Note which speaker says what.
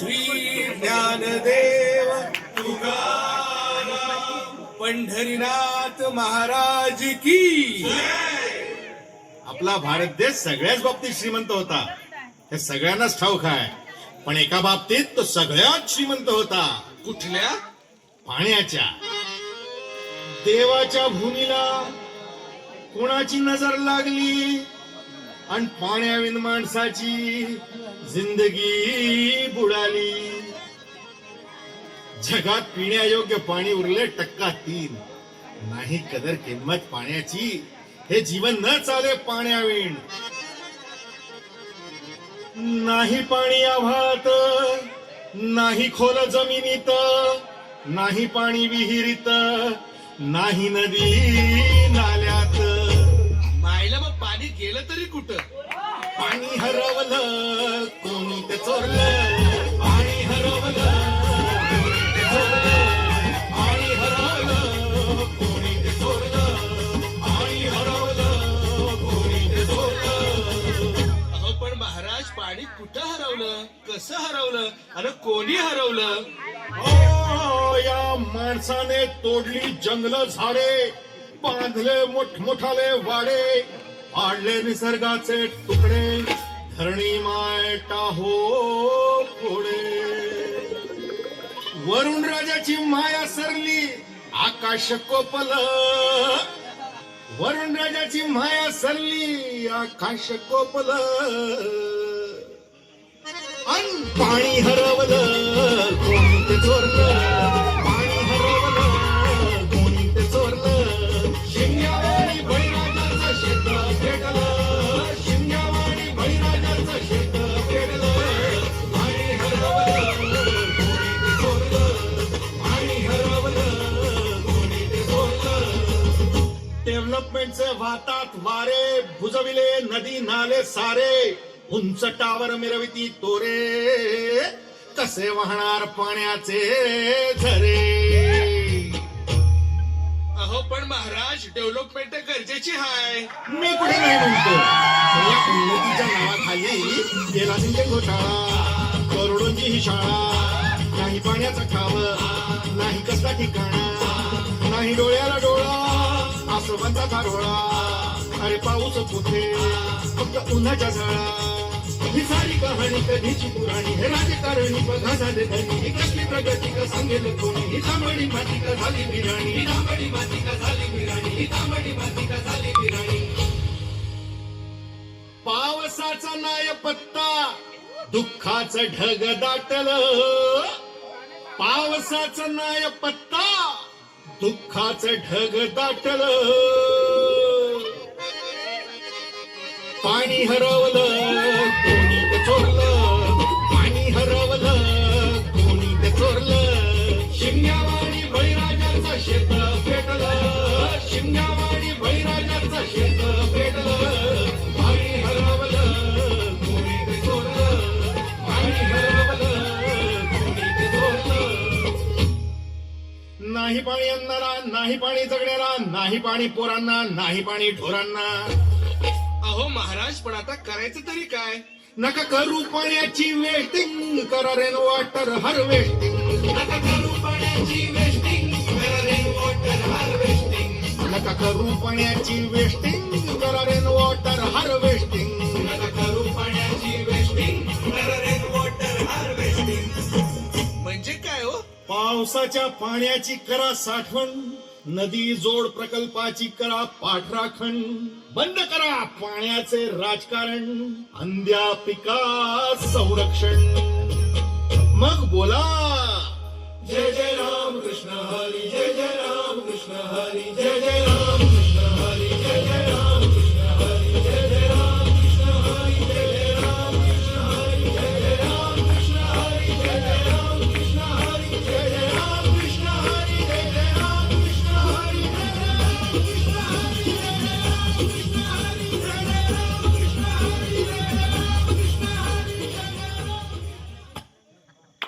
Speaker 1: श्री ज्ञानदेव तुकाराम पंढरीनाथ महाराज की.
Speaker 2: आपला भारत देश सगळ्याच बाबतीत श्रीमंत होता, हे सगळ्यांनाच ठाऊक आहे. पण एका बाबतीत तो सगळ्यात श्रीमंत होता.
Speaker 1: कुठल्या?
Speaker 2: पाण्याच्या. देवाच्या भूमीला कोणाची नजर लागली आणि पाण्याविन माणसाची जिंदगी बुडाली. जगात पिण्यायोग्य पाणी उरले 3%. नाही कदर किंमत पाण्याची, हे जीवन न चाले पाण्याविण. नाही पाणी आभाळात, नाही खोल जमिनीत, नाही पाणी विहिरीत, नाही नदी नाल्यात.
Speaker 1: मायला मग पाणी गेलं तरी कुठं?
Speaker 2: पाणी हरवलं कोणी ते चोरलं. पाणी हरवलं कोणी ते चोरलं. पाणी हरवलं कोणी ते चोरलं. पाणी हरवलं कोणी ते चोरलं.
Speaker 1: अहो पण महाराज, पाणी कुठं हरवलं, कसं हरवलं आणि कोणी हरवलं?
Speaker 2: ओ, या माणसाने तोडली जंगल झाडे, बांधले मोठमोठाले वाडे, पाडले निसर्गाचे तुकडे, धरणी माय टाहो पुढे. वरुण राजाची माया सरली, आकाश कोपल. वरुण राजाची माया सरली, आकाश कोपल. अन पाणी हरवलं कोणी ते चोरलं. पाणी हरवलं कोणी ते चोरलं. शिंग्यावाणी बळीराजाचं शेत पेटलं. शिंग्यावाणी बळीराजाचं शेत पेटलं. पाणी हरवलं कोणी ते चोरलं. पाणी हरवलं कोणी ते चोरलं. डेव्हलपमेंटचे वाहतात वारे, बुजविले नदी नाले सारे. उंच टावर मिरविती तोरे, कसे वाहणार पाण्याचे झरे.
Speaker 1: अहो पण महाराज, डेव्हलपमेंट गरजेची आहे.
Speaker 2: मी कुठे नाही म्हणतो, या उन्नतीच्या नावाखाली केला सिंचन घोटाळा. करोडोंची ही शाळा, नाही पाण्याचा खाव, नाही कसला ठिकाणा, नाही डोळ्याला डोळा, आसोबांचा धारोळा. अरे पाऊस कुठे, फक्त उन्हाच्या झाळा. ही सारी कहाणी कधीची पुराणी, हे राजकारणी बघा झाले धनी. ही कसली प्रगती का सांगेल कोणी, ही तांबडी माती का झाली बिराणी. ही तांबडी माती का झाली बिराणी. ही तांबडी माती का झाली बिराणी. पावसाचा नाय पत्ता, दुःखाचं ढग दाटलं. पावसाचा नाय पत्ता, दुःखाचं ढग दाटलं. पाणी हरवलं कोणी ते चोरलं. पाणी हरवलं कोणी ते चोरलं. शिंग्यावाणी बळीराजाचं शेत पेटलं. शिंग्यावाणी बळीराजाचं शेत पेटलं. पाणी हरवलं कोणी ते चोरलं. पाणी हरवलं कोणी ते चोरलं. नाही पाणी अन्नाला, नाही पाणी जगण्याला, नाही पाणी पोरांना, नाही पाणी ढोरांना.
Speaker 1: अहो महाराज, पण आता करायचं तरी काय?
Speaker 2: नका करू पाण्याची वेस्टिंग, करा रेन वॉटर हार्वेस्टिंग. नका करू पाण्याची वेस्टिंग, करा रेन वॉटर हार्वेस्टिंग. नका करू पाण्याची वेस्टिंग, करा रेन वॉटर हार्वेस्टिंग. नका करू पाण्याची वेस्टिंग, करा रेन वॉटर हार्वेस्टिंग.
Speaker 1: म्हणजे काय हो?
Speaker 2: पावसाच्या पाण्याची करा साठवण, नदी जोड प्रकल्पाची करा पाठराखण. बंद करा पाण्याचे राजकारण, अंध्या पिका संरक्षण. मग बोला जय जय राम कृष्ण हरी, जय जय राम कृष्ण हरी, जय जय